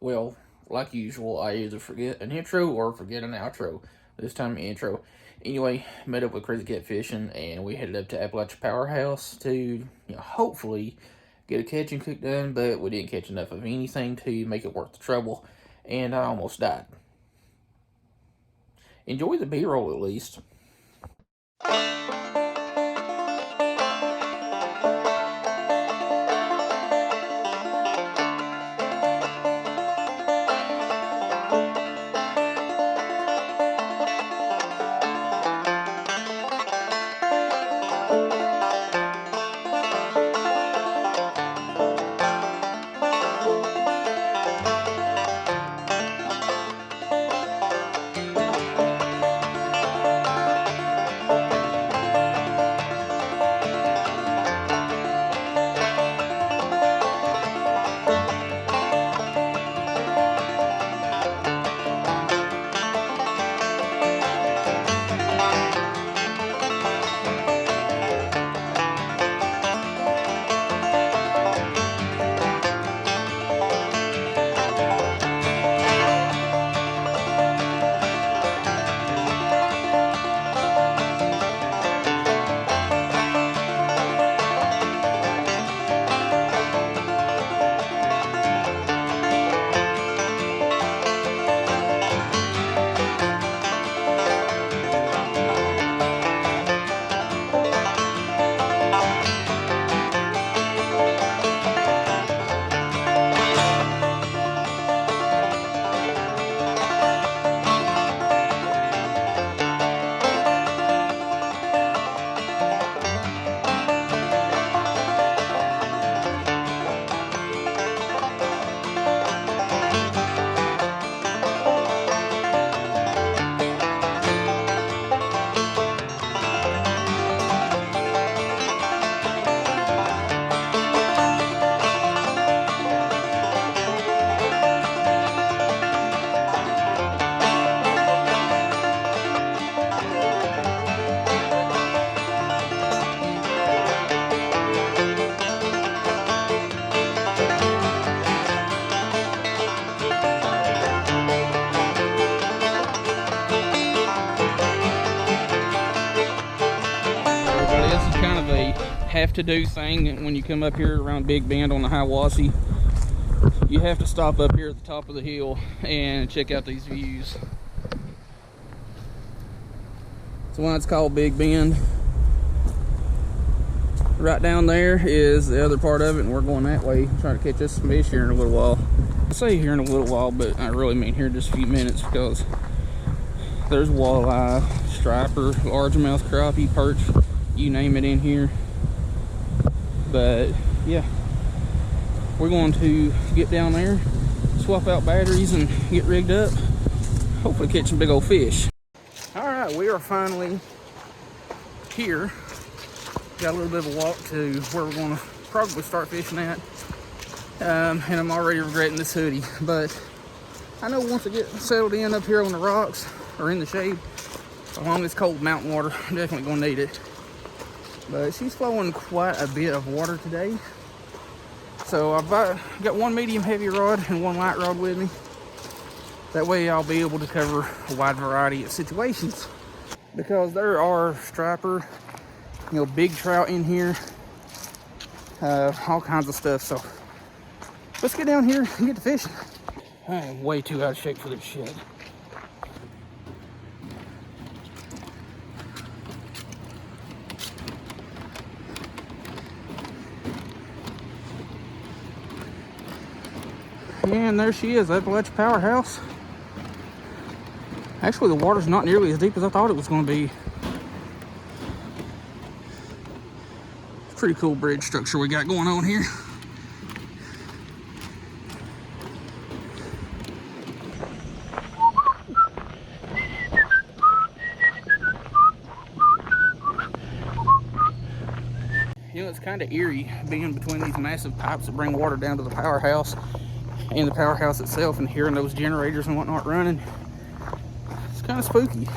Well, like usual, I either forget an intro or forget an outro. This time, intro. Anyway, met up with Crazy Cat Fishing, and we headed up to Appalachia Powerhouse to, hopefully get a catch and cook done, but we didn't catch enough of anything to make it worth the trouble, and I almost died. Enjoy the B-roll at least. This is kind of a have-to-do thing when you come up here around Big Bend on the Hiwassee. You have to stop up here at the top of the hill and check out these views. So why it's called Big Bend. Right down there is the other part of it, and we're going that way, trying to catch us some fish here in a little while. I say here in a little while, but I really mean here in just a few minutes, because there's walleye, striper, largemouth, crappie, perch, you name it in here. But yeah, we're going to get down there, swap out batteries, and get rigged up. Hopefully catch some big old fish. All right, we are finally here. Got a little bit of a walk to where we're going to probably start fishing at. And I'm already regretting this hoodie, but I know once I get settled in up here on the rocks or in the shade along this cold mountain water, I'm definitely going to need it. But she's flowing quite a bit of water today. So I've got one medium heavy rod and one light rod with me. That way I'll be able to cover a wide variety of situations. Because there are striper, big trout in here, all kinds of stuff. So let's get down here and get to fishing. I am way too out of shape for this shit. And there she is, Appalachia Powerhouse. Actually, the water's not nearly as deep as I thought it was going to be. Pretty cool bridge structure we got going on here. It's kind of eerie being between these massive pipes that bring water down to the powerhouse and the powerhouse itself, and hearing those generators and whatnot running. It's kind of spooky.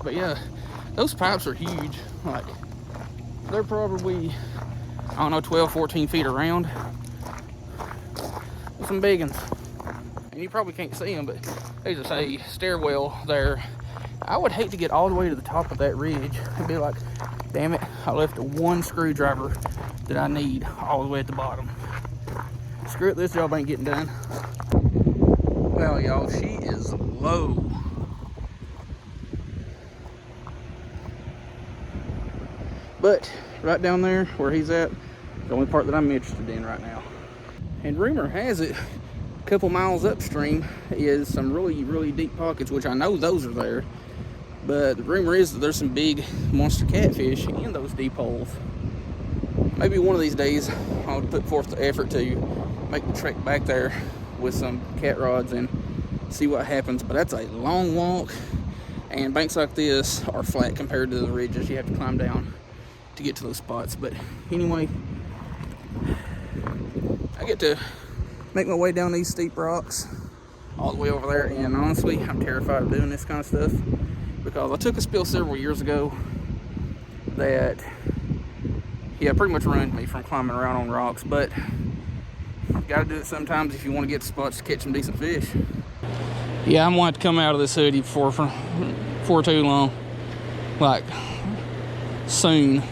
But yeah, those pipes are huge. Like, they're probably, I don't know, 12, 14 feet around. This some big ones. And you probably can't see them, but there's just a stairwell there. I would hate to get all the way to the top of that ridge. It'd be like, damn it, I left the one screwdriver that I need all the way at the bottom. Screw it, this job ain't getting done. Well, y'all, she is low. But right down there where he's at, the only part that I'm interested in right now. And rumor has it, a couple miles upstream is some really, really deep pockets, which I know those are there. But the rumor is that there's some big monster catfish in those deep holes. Maybe one of these days I'll put forth the effort to make the trek back there with some cat rods and see what happens. But that's a long walk, and banks like this are flat compared to the ridges you have to climb down to get to those spots. But anyway, I get to make my way down these steep rocks all the way over there, and honestly, I'm terrified of doing this kind of stuff because I took a spill several years ago that, yeah, pretty much ruined me from climbing around on rocks. But you gotta do it sometimes if you want to get to spots to catch some decent fish. Yeah, I'm going to come out of this hoodie for too long, like soon.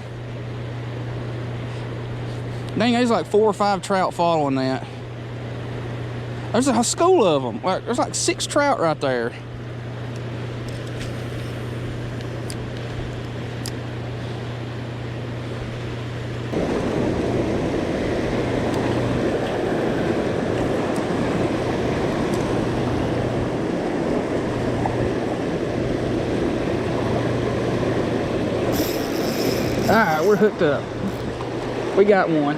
Dang, there's like 4 or 5 trout following that. There's a school of them. Like, there's like 6 trout right there. Alright, we're hooked up. We got one.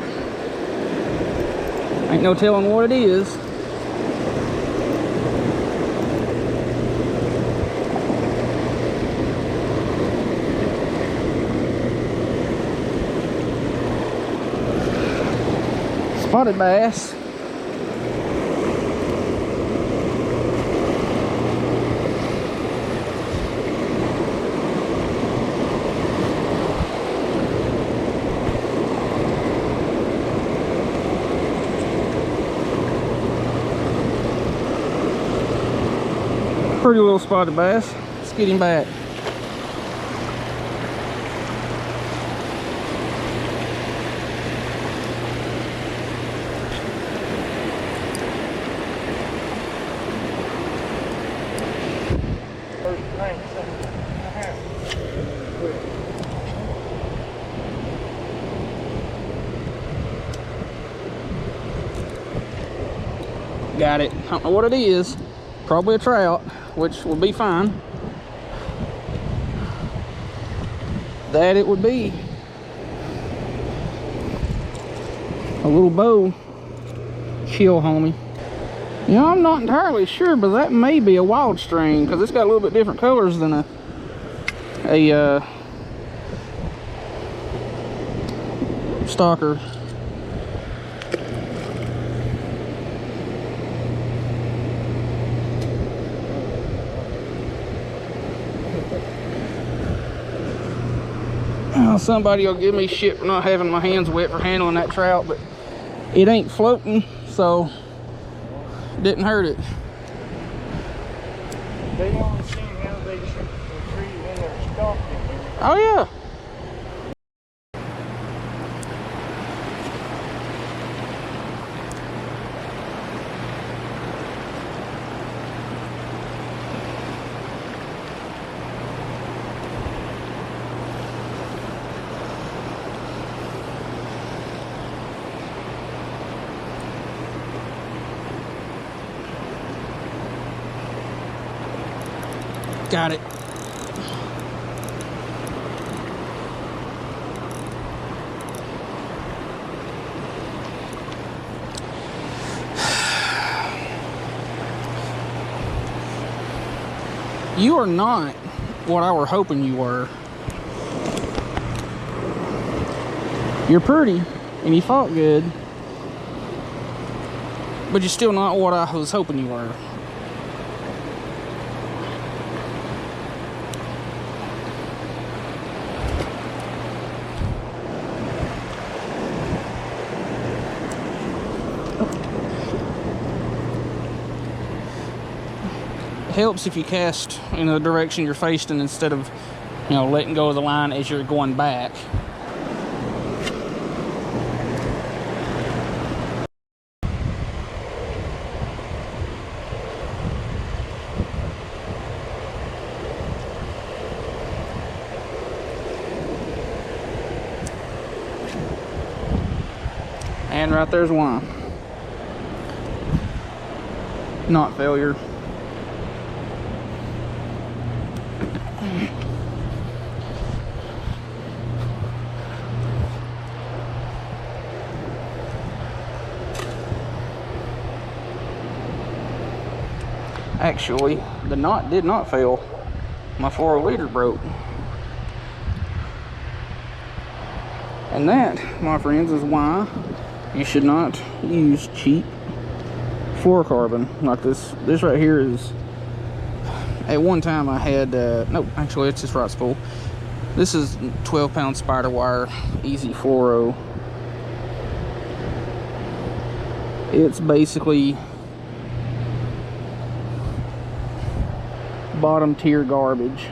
Ain't no telling what it is. Spotted bass. Pretty little spotted bass. Let's get him back. Got it. I don't know what it is. Probably a trout, which will be fine. That it would be. A little bow. Chill, homie. You know, I'm not entirely sure, but that may be a wild string because it's got a little bit different colors than a stalker. Somebody will give me shit for not having my hands wet for handling that trout, but it ain't floating, so didn't hurt it. They only seen how they treat when they're stalking. Oh yeah. Got it. You are not what I were hoping you were. You're pretty and you fought good, but you're still not what I was hoping you were. helps if you cast in the direction you're facing instead of, you know, letting go of the line as you're going back. And right there's one. Not failure. Actually, the knot did not fail. My 4 leader broke. And that, my friends, is why you should not use cheap fluorocarbon like this. This right here is, at one time I had, no, actually it's just right spool. This is 12-pound spider wire, easy fluoro. It's basically bottom tier garbage.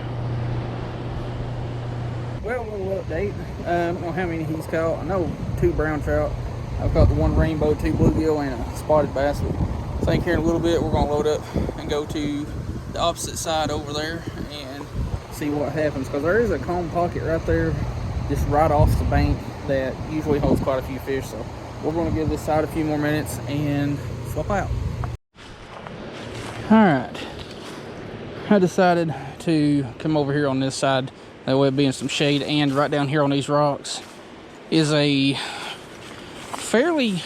Well, a little update. I don't know how many he's caught. I know 2 brown trout. I've caught the 1 rainbow, 2 bluegill, and a spotted bass. I think here in a little bit we're going to load up and go to the opposite side over there and see what happens, because there is a calm pocket right there just right off the bank that usually holds quite a few fish. So we're going to give this side a few more minutes and swap out. Alright, I decided to come over here on this side, that way being some shade, and right down here on these rocks is a fairly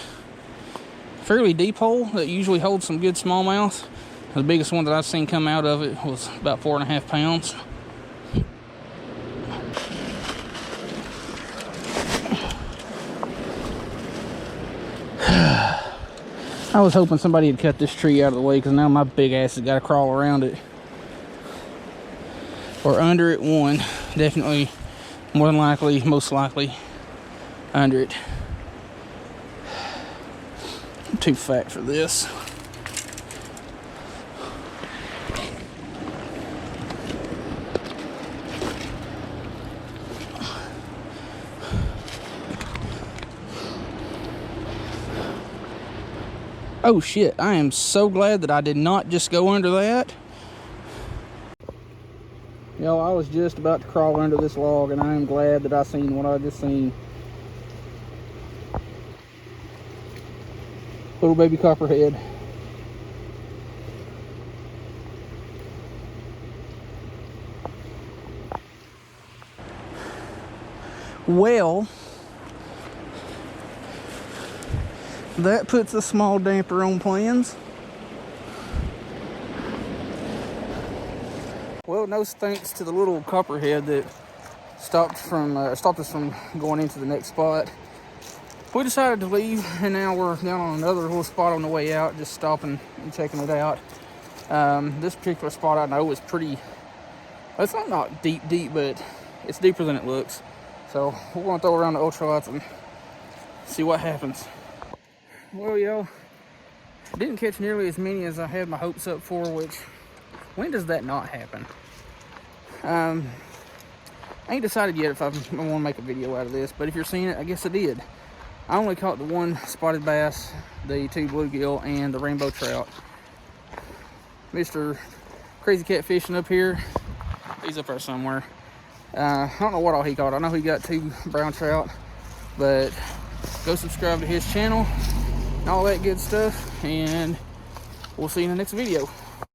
deep hole that usually holds some good smallmouth. The biggest one that I've seen come out of it was about 4.5 pounds. I was hoping somebody had cut this tree out of the way, because now my big ass has got to crawl around it. Or under it, one. Definitely, more than likely, most likely, under it. I'm too fat for this. Oh shit, I am so glad that I did not just go under that. Yo, I was just about to crawl under this log, and I am glad that I seen what I just seen. Little baby copperhead. Well, that puts a small damper on plans. Well, no thanks to the little copperhead that stopped us from going into the next spot. We decided to leave, and now we're down on another little spot on the way out, just stopping and checking it out. This particular spot I know is pretty, it's not deep, but it's deeper than it looks. So we're going to throw around the ultralights and see what happens. Well, y'all, didn't catch nearly as many as I had my hopes up for, which, when does that not happen? I ain't decided yet if I want to make a video out of this, but if you're seeing it, I guess I did. I only caught the 1 spotted bass, the 2 bluegill, and the rainbow trout. Mr. Crazy Cat Fishing up here, he's up there somewhere. I don't know what all he caught. I know he got 2 brown trout, but go subscribe to his channel and all that good stuff, and we'll see you in the next video.